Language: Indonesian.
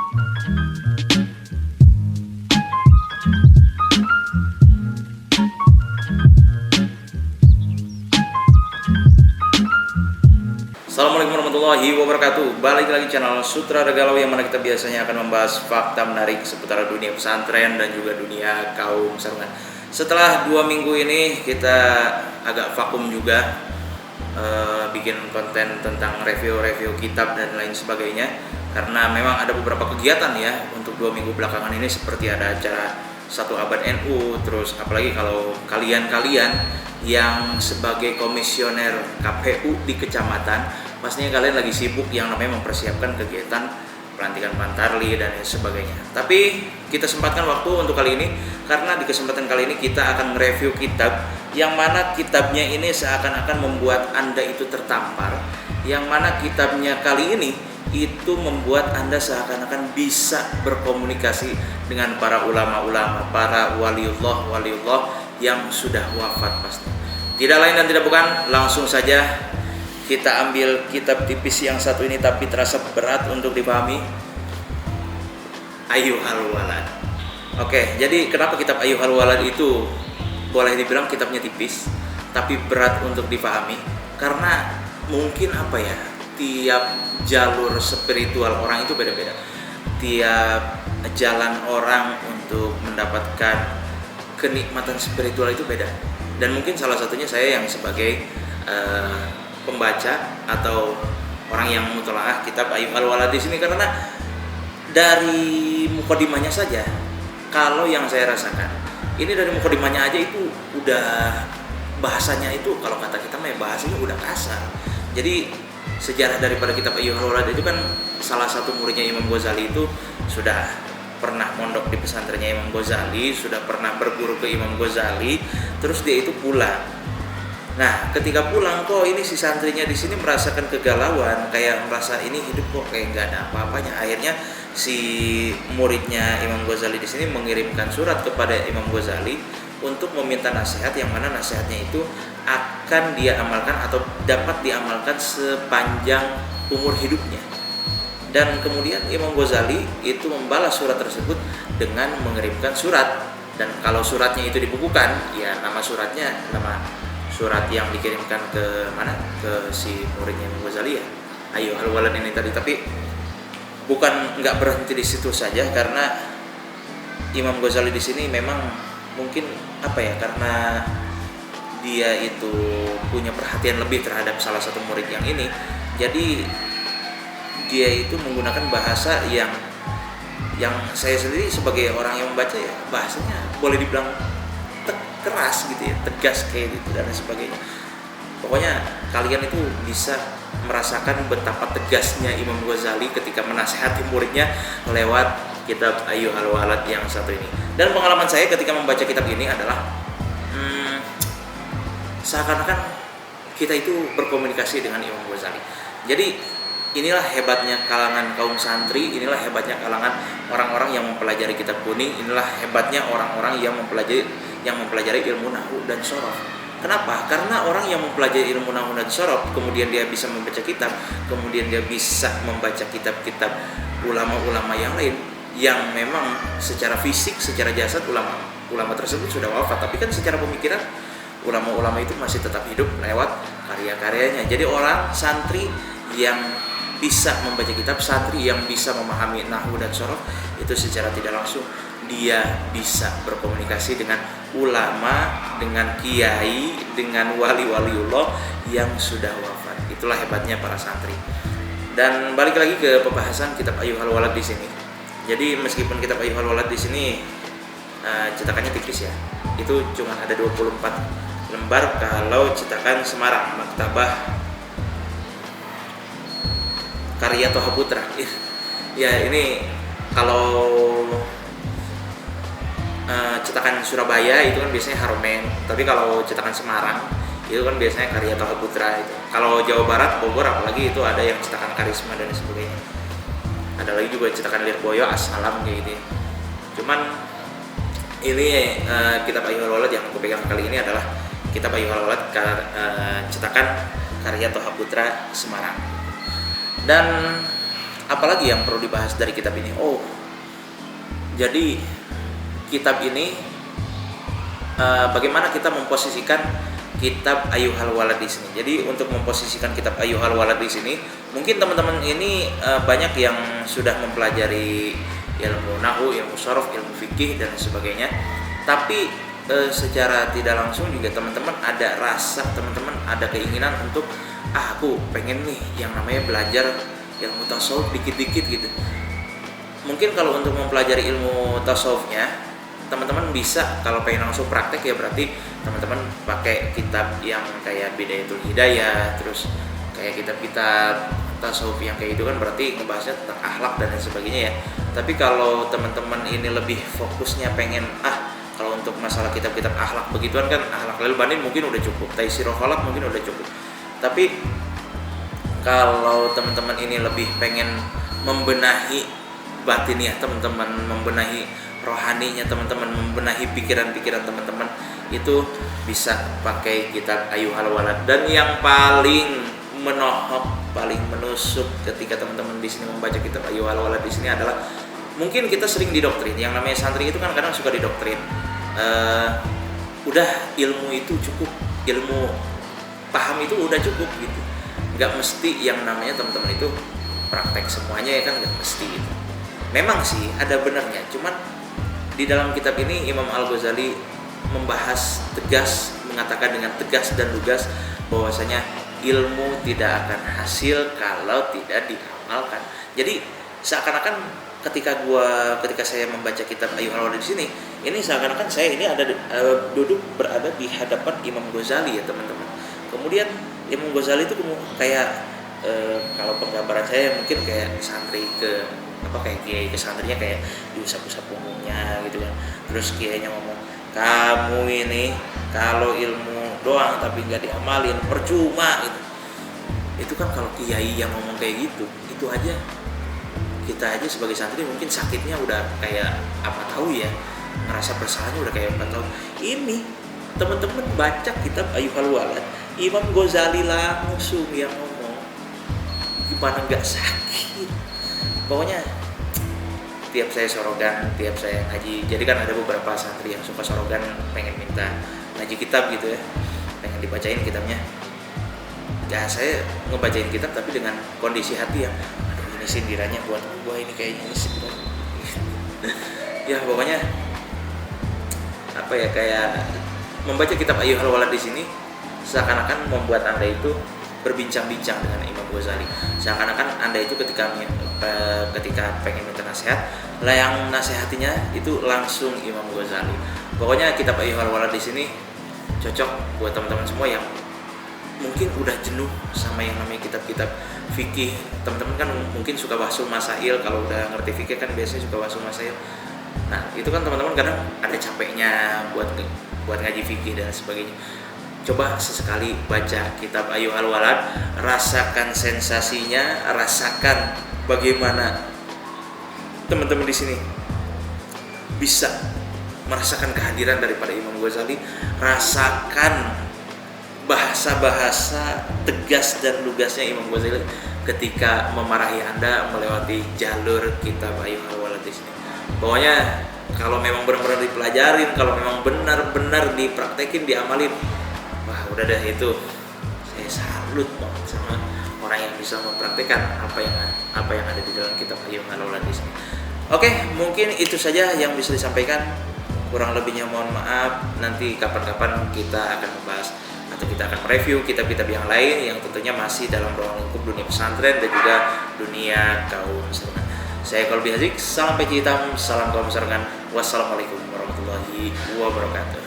Assalamualaikum warahmatullahi wabarakatuh. Balik lagi channel Sutradara Galau, yang mana kita biasanya akan membahas fakta menarik seputar dunia pesantren dan juga dunia kaum sarungan. Setelah 2 minggu ini kita agak vakum juga, bikin konten tentang review-review kitab dan lain sebagainya, karena memang ada beberapa kegiatan ya untuk 2 minggu belakangan ini, seperti ada acara 1 Abad NU, terus apalagi kalau kalian yang sebagai komisioner KPU di kecamatan, pastinya kalian lagi sibuk yang namanya mempersiapkan kegiatan pelantikan Pantarli dan lain sebagainya. Tapi kita sempatkan waktu untuk kali ini, karena di kesempatan kali ini kita akan mereview kitab yang mana kitabnya ini seakan-akan membuat Anda itu tertampar, yang mana kitabnya kali ini itu membuat Anda seakan-akan bisa berkomunikasi dengan para ulama-ulama, para waliullah yang sudah wafat pasti. Tidak lain dan tidak bukan, langsung saja kita ambil kitab tipis yang satu ini tapi terasa berat untuk dipahami, Ayyuhal Walad. Oke, jadi kenapa kitab Ayyuhal Walad itu boleh dibilang kitabnya tipis tapi berat untuk dipahami? Karena mungkin tiap jalur spiritual orang itu beda-beda. Tiap jalan orang untuk mendapatkan kenikmatan spiritual itu beda. Dan mungkin salah satunya saya yang sebagai pembaca atau orang yang mutolaah kitab Ayyuhal Walad di sini, karena dari mukadimahnya saja, kalau yang saya rasakan ini dari mukadimahnya aja itu udah bahasanya itu, kalau kata kita bahasanya udah kasar. Jadi sejarah daripada kitab Ayyuhal Walad itu kan, salah satu muridnya Imam Ghazali itu sudah pernah mondok di pesantrennya Imam Ghazali, sudah pernah berguru ke Imam Ghazali, terus dia itu pulang. Nah, ketika pulang kok ini si santrinya di sini merasakan kegalauan, kayak merasa ini hidup kok kayak nggak ada apa-apanya. Akhirnya si muridnya Imam Ghazali di sini mengirimkan surat kepada Imam Ghazali untuk meminta nasihat, yang mana nasihatnya itu akan dia amalkan atau dapat diamalkan sepanjang umur hidupnya. Dan kemudian Imam Ghazali itu membalas surat tersebut dengan mengirimkan surat. Dan kalau suratnya itu dibukukan, ya nama surat yang dikirimkan ke mana? Ke si muridnya Imam Ghazali ya, Ayyuhal Walad ini tadi. Tapi nggak berhenti di situ saja, karena Imam Ghazali di sini memang mungkin karena dia itu punya perhatian lebih terhadap salah satu murid yang ini, jadi dia itu menggunakan bahasa yang saya sendiri sebagai orang yang membaca ya, bahasanya boleh dibilang keras gitu ya, tegas kayak gitu dan sebagainya. Pokoknya kalian itu bisa merasakan betapa tegasnya Imam Ghazali ketika menasihati muridnya lewat kitab Ayyuhal Walad yang satu ini. Dan pengalaman saya ketika membaca kitab ini adalah seakan-akan kita itu berkomunikasi dengan Imam Ghazali. Jadi inilah hebatnya kalangan kaum santri, inilah hebatnya kalangan orang-orang yang mempelajari kitab kuning, inilah hebatnya orang-orang yang mempelajari ilmu nahwu dan shorof. Kenapa? Karena orang yang mempelajari ilmu nahwu dan shorof, kemudian dia bisa membaca kitab, kemudian dia bisa membaca kitab-kitab ulama-ulama yang lain, yang memang secara fisik, secara jasad ulama tersebut sudah wafat, tapi kan secara pemikiran ulama-ulama itu masih tetap hidup lewat karya-karyanya. Jadi orang santri yang bisa membaca kitab, santri yang bisa memahami nahwu dan shorof, itu secara tidak langsung dia bisa berkomunikasi dengan ulama, dengan kiai, dengan wali-waliullah yang sudah wafat. Itulah hebatnya para santri. Dan balik lagi ke pembahasan kitab Ayyuhal Walad di sini. Jadi meskipun kitab Ayyuhal Walad di sini cetakannya tipis ya, itu cuma ada 24 lembar kalau cetakan Semarang, Maktabah Karya Toha Putra. Ya ini kalau cetakan Surabaya itu kan biasanya Haromen, tapi kalau cetakan Semarang itu kan biasanya Karya Toha Putra itu. Kalau Jawa Barat, Bogor apalagi itu ada yang cetakan Karisma dan sebagainya. Ada lagi juga cetakan Lirboyo, Assalam kayak gitu. Cuman ini kitab Ayyuhal Walad yang aku pegang kali ini adalah kitab Ayyuhal Walad cetakan Karya Toha Putra Semarang. Dan apalagi yang perlu dibahas dari kitab ini? Oh, jadi kitab ini bagaimana kita memposisikan kitab Ayyuhal Walad di sini. Jadi untuk memposisikan kitab Ayyuhal Walad di sini, mungkin teman-teman ini banyak yang sudah mempelajari ilmu nahwu, ilmu sharaf, ilmu fikih dan sebagainya. Tapi secara tidak langsung juga teman-teman ada rasa, teman-teman ada keinginan untuk aku pengen nih yang namanya belajar ilmu tasawuf dikit-dikit gitu. Mungkin kalau untuk mempelajari ilmu tasawufnya, teman-teman bisa kalau pengen langsung praktek ya berarti teman-teman pakai kitab yang kayak Bidayatul Hidayah, terus kayak kitab-kitab tasawuf yang kayak gitu kan berarti ngebahasnya tentang akhlak dan lain sebagainya ya. Tapi kalau teman-teman ini lebih fokusnya pengen kalau untuk masalah kitab-kitab akhlak begituan kan Akhlak Lail Banin mungkin udah cukup, Taisirul Khalaq mungkin udah cukup. Tapi kalau teman-teman ini lebih pengen membenahi batiniah teman-teman, membenahi rohaninya teman-teman, membenahi pikiran-pikiran teman-teman, itu bisa pakai kitab Ayyuhal Walad. Dan yang paling menohok, paling menusuk ketika teman-teman di sini membaca kitab Ayyuhal Walad di sini adalah mungkin kita sering didoktrin, yang namanya santri itu kan kadang suka didoktrin. Udah ilmu itu cukup, ilmu paham itu udah cukup gitu. Nggak mesti yang namanya teman-teman itu praktek semuanya ya kan, nggak mesti gitu. Memang sih ada benarnya, cuman di dalam kitab ini Imam Al-Ghazali membahas tegas, mengatakan dengan tegas dan lugas bahwasanya ilmu tidak akan hasil kalau tidak diamalkan. Jadi seakan-akan ketika saya membaca kitab Ayyuhal Walad di sini, ini seakan-akan saya ini ada duduk berada di hadapan Imam Ghazali ya teman-teman. Kemudian Imam Ghazali itu kayak kalau penggambaran saya mungkin kayak santri kayak kiai ke santrinya, kayak diusap-usap punggungnya gitu kan. Terus kiainya ngomong, kamu ini kalau ilmu doang tapi nggak diamalin percuma gitu. Itu kan kalau kiai yang ngomong kayak gitu, itu aja kita aja sebagai santri mungkin sakitnya udah kayak apa tahu ya, ngerasa bersalahnya udah kayak apa tahu. Ini teman-teman baca kitab Ayyuhal Walad, Imam Ghazali langsung yang ngomong, gimana nggak sakit. Pokoknya tiap saya sorogan, tiap saya ngaji, jadi kan ada beberapa santri yang suka sorogan pengen minta ngaji kitab gitu ya, pengen dibacain kitabnya. Ya saya ngebacain kitab tapi dengan kondisi hati yang aduh ini sindirannya buat gua, ini kayaknya sindiran. Ya pokoknya kayak membaca kitab Ayyuhal Walad di sini seakan-akan membuat Anda itu berbincang-bincang dengan Imam Ghazali. Seakan-akan Anda itu ketika pengen minta nasihat, lah yang nasihatinya itu langsung Imam Ghazali. Pokoknya kitab Ayyuhal Walad di sini cocok buat teman-teman semua yang mungkin udah jenuh sama yang namanya kitab-kitab fikih. Teman-teman kan mungkin suka bahsul masail, kalau udah ngerti fikih kan biasanya suka bahsul masail. Nah, itu kan teman-teman kadang ada capeknya buat ngaji fikih dan sebagainya. Coba sesekali baca kitab Ayyuhal Walad, rasakan sensasinya, rasakan bagaimana teman-teman di sini bisa merasakan kehadiran daripada Imam Ghazali, rasakan bahasa-bahasa tegas dan lugasnya Imam Ghazali ketika memarahi Anda melewati jalur kitab Ayyuhal Walad di sini. Pokoknya kalau memang benar-benar dipelajarin, kalau memang benar-benar dipraktekin, diamalin, wah udah deh, itu saya salut banget sama orang yang bisa mempraktekkan apa yang ada di dalam kitab Ayyuhal Walad di sini. Oke, mungkin itu saja yang bisa disampaikan. Kurang lebihnya mohon maaf. Nanti kapan-kapan kita akan membahas atau kita akan mereview kitab-kitab yang lain yang tentunya masih dalam ruang lingkup dunia pesantren dan juga dunia kaum sarungan. Saya Kolbi Hazik, salam peci hitam, salam kaum sarungan. Wassalamualaikum warahmatullahi wabarakatuh.